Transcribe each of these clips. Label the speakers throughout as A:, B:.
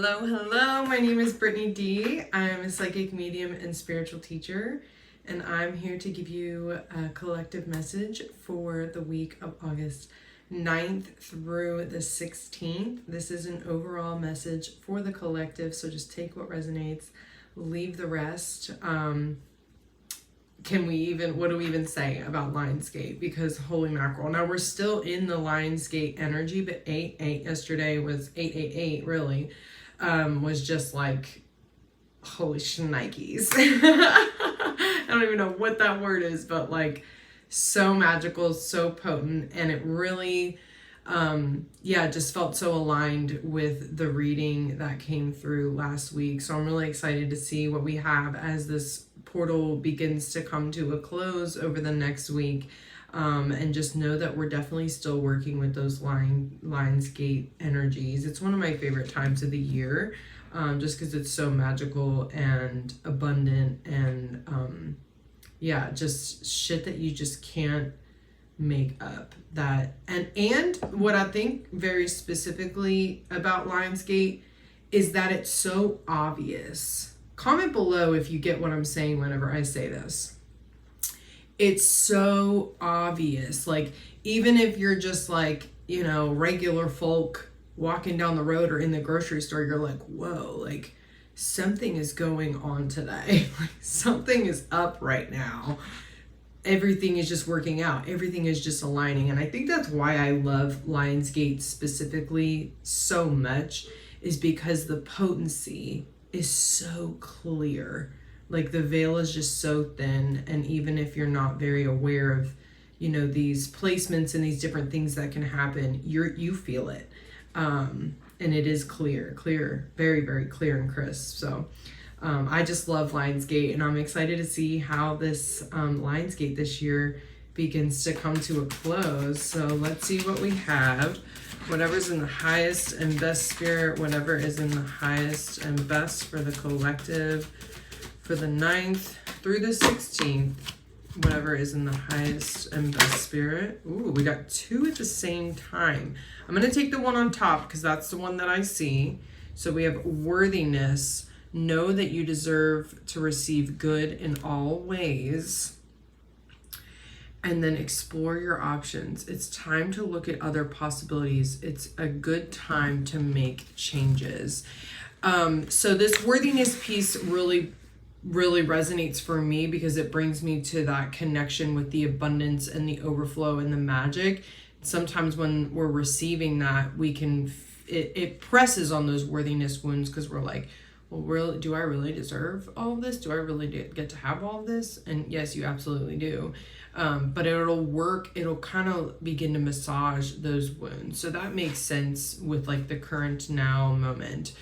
A: Hello, my name is Brittany D. I'm a psychic medium and spiritual teacher, and I'm here to give you a collective message for the week of August 9th through the 16th. This is an overall message for the collective, so just take what resonates, leave the rest. What do we even say about Lionsgate? Because holy mackerel. Now we're still in the Lionsgate energy, but 8-8 yesterday was 888 really. Was just like, holy shnikes. I don't even know what that word is, but like so magical, so potent, and it really, just felt so aligned with the reading that came through last week. So I'm really excited to see what we have as this portal begins to come to a close over the next week. And just know that we're definitely still working with those Lionsgate energies. It's one of my favorite times of the year, just because it's so magical and abundant and just shit that you just can't make up. That and what I think very specifically about Lionsgate is that it's so obvious. Comment below if you get what I'm saying whenever I say this. It's so obvious. Like, even if you're just like, regular folk walking down the road or in the grocery store, you're like, whoa, like something is going on today. Like something is up right now. Everything is just working out. Everything is just aligning. And I think that's why I love Lionsgate specifically so much, is because the potency is so clear. Like the veil is just so thin, and even if you're not very aware of, these placements and these different things that can happen, you feel it, and it is clear, very, very clear and crisp. So, I just love Lionsgate, and I'm excited to see how this Lionsgate this year begins to come to a close. So let's see what we have. Whatever's in the highest and best spirit, whatever is in the highest and best for the collective. For the 9th through the 16th, whatever is in the highest and best spirit. Ooh, we got two at the same time. I'm going to take the one on top because that's the one that I see. So we have worthiness. Know that you deserve to receive good in all ways. And then explore your options. It's time to look at other possibilities. It's a good time to make changes. So this worthiness piece really resonates for me because it brings me to that connection with the abundance and the overflow and the magic. Sometimes when we're receiving that, it presses on those worthiness wounds because we're like, well, really, do I really deserve all of this? Do I really get to have all of this? And yes, you absolutely do. But it'll kind of begin to massage those wounds. So that makes sense with like the current now moment.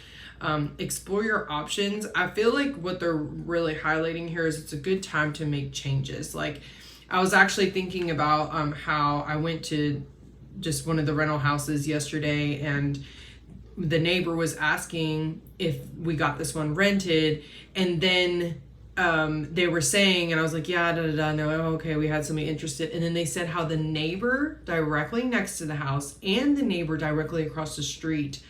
A: Explore your options. I feel like what they're really highlighting here is it's a good time to make changes. Like I was actually thinking about how I went to just one of the rental houses yesterday, and the neighbor was asking if we got this one rented, and then they were saying, and I was like, yeah, no, okay, we had somebody interested. And then they said how the neighbor directly next to the house and the neighbor directly across the street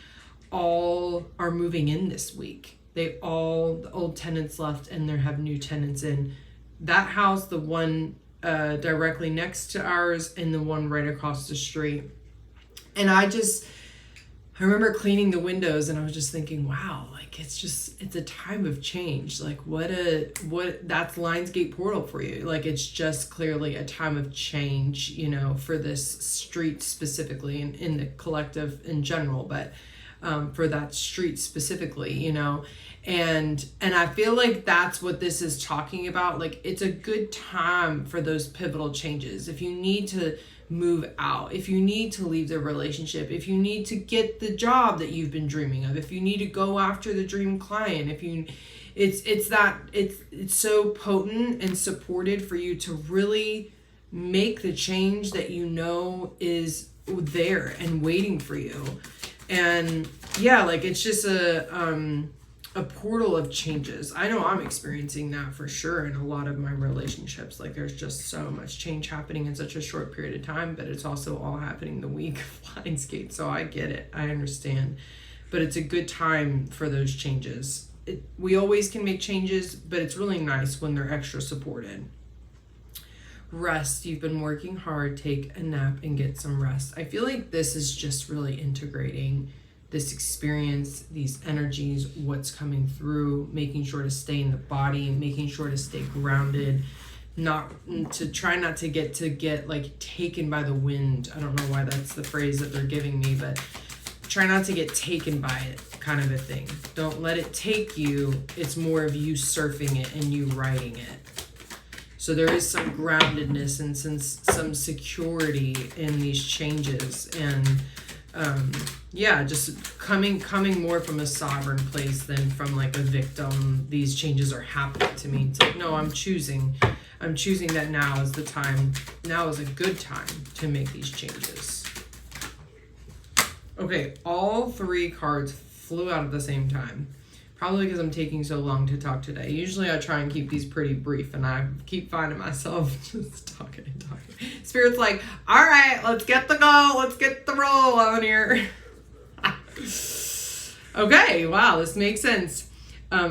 A: all are moving in this week. The old tenants left and they have new tenants in that house, the one directly next to ours and the one right across the street. And I remember cleaning the windows and I was just thinking, wow, like it's a time of change. Like that's Lionsgate portal for you. Like it's just clearly a time of change, for this street specifically and in the collective in general, but for that street specifically, and I feel like that's what this is talking about. Like it's a good time for those pivotal changes. If you need to move out, if you need to leave the relationship, if you need to get the job that you've been dreaming of, if you need to go after the dream client, it's so potent and supported for you to really make the change that is there and waiting for you. And yeah, like it's just a portal of changes. I know I'm experiencing that for sure in a lot of my relationships. Like there's just so much change happening in such a short period of time, but it's also all happening the week of Lionsgate. So I get it. I understand. but it's a good time for those changes. We always can make changes, but it's really nice when they're extra supported. Rest. You've been working hard. Take a nap and get some rest. I feel like this is just really integrating this experience, these energies, what's coming through, making sure to stay in the body, making sure to stay grounded, not to get like taken by the wind. I don't know why that's the phrase that they're giving me, but try not to get taken by it, kind of a thing. Don't let it take you. It's more of you surfing it and you riding it. So there is some groundedness and some security in these changes, and just coming more from a sovereign place than from like a victim. These changes are happening to me. It's like, no, I'm choosing that now is the time. Now is a good time to make these changes. Okay, all 3 cards flew out at the same time. Probably because I'm taking so long to talk today. Usually I try and keep these pretty brief, and I keep finding myself just talking. Spirit's like, all right, let's get the roll on here. Okay, wow, this makes sense.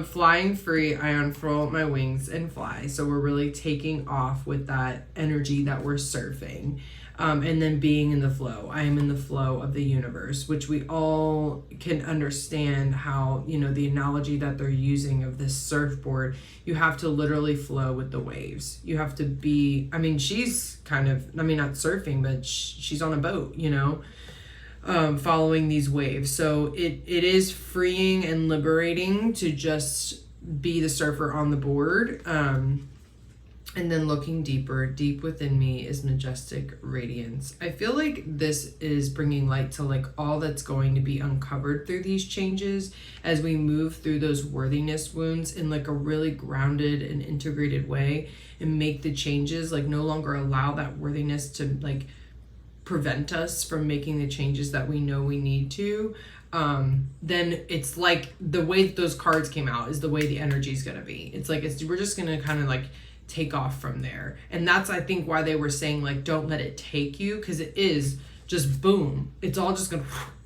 A: Flying free, I unfurl my wings and fly. So we're really taking off with that energy that we're surfing. And then being in the flow. I am in the flow of the universe, which we all can understand how, the analogy that they're using of this surfboard, you have to literally flow with the waves. You have to be, she's kind of, not surfing, but she's on a boat, following these waves. So it is freeing and liberating to just be the surfer on the board. And then looking deep within me is majestic radiance. I feel like this is bringing light to like all that's going to be uncovered through these changes as we move through those worthiness wounds in like a really grounded and integrated way, and make the changes, like no longer allow that worthiness to like prevent us from making the changes that we know we need to. Then it's like the way those cards came out is the way the energy is going to be. It's like, we're just going to kind of like take off from there. And that's, I think, why they were saying like, don't let it take you, because it is just boom. It's all just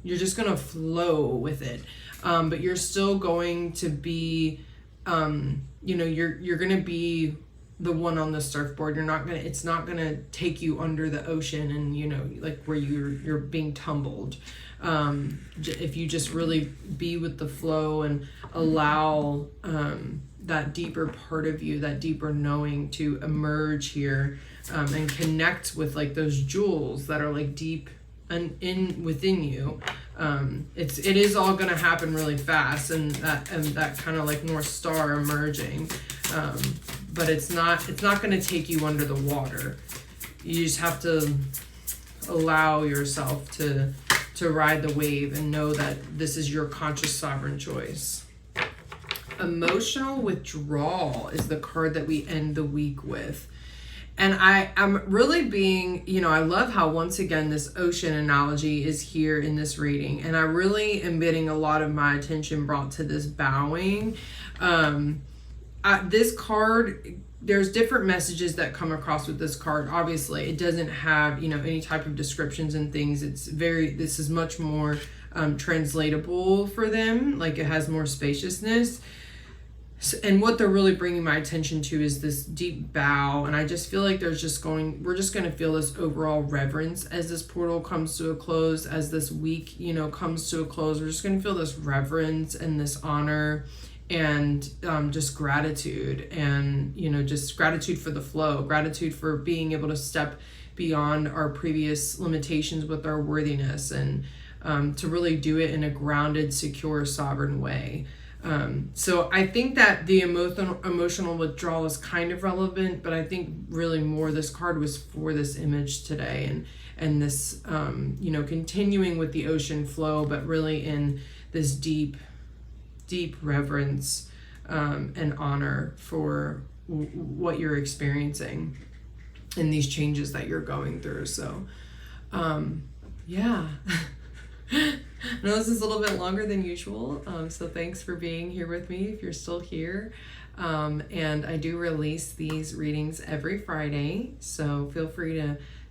A: you're just gonna flow with it. But you're still going to be, you're gonna be the one on the surfboard. It's not gonna take you under the ocean and, like where you're being tumbled. If you just really be with the flow and allow, that deeper part of you, that deeper knowing to emerge here, and connect with like those jewels that are like deep and within you. It is all gonna happen really fast, and that kind of like North Star emerging. But it's not gonna take you under the water. You just have to allow yourself to ride the wave and know that this is your conscious sovereign choice. Emotional withdrawal is the card that we end the week with. And I'm really being, I love how once again this ocean analogy is here in this reading. And I really am getting a lot of my attention brought to this bowing. This card, there's different messages that come across with this card. Obviously, it doesn't have, any type of descriptions and things. This is much more translatable for them. Like it has more spaciousness. And what they're really bringing my attention to is this deep bow. And I just feel like we're just going to feel this overall reverence as this portal comes to a close, as this week, comes to a close. We're just going to feel this reverence and this honor and just gratitude, and, just gratitude for the flow, gratitude for being able to step beyond our previous limitations with our worthiness, and to really do it in a grounded, secure, sovereign way. So I think that the emotional withdrawal is kind of relevant, but I think really more this card was for this image today, and this, continuing with the ocean flow, but really in this deep reverence, and honor for what you're experiencing and these changes that you're going through. So, yeah. I know this is a little bit longer than usual, so thanks for being here with me if you're still here. And I do release these readings every Friday, so feel free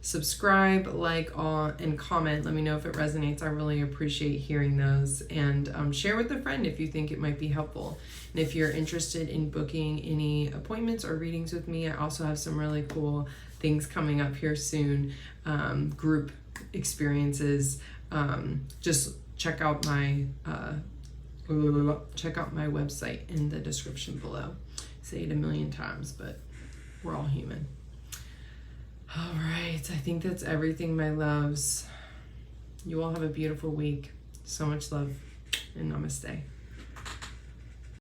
A: subscribe, like, and comment. Let me know if it resonates. I really appreciate hearing those. And share with a friend if you think it might be helpful. And if you're interested in booking any appointments or readings with me, I also have some really cool things coming up here soon, group experiences. Just check out my website in the description below. Say it a million times, but we're all human. All right, I think that's everything, my loves. You all have a beautiful week. So much love, and namaste.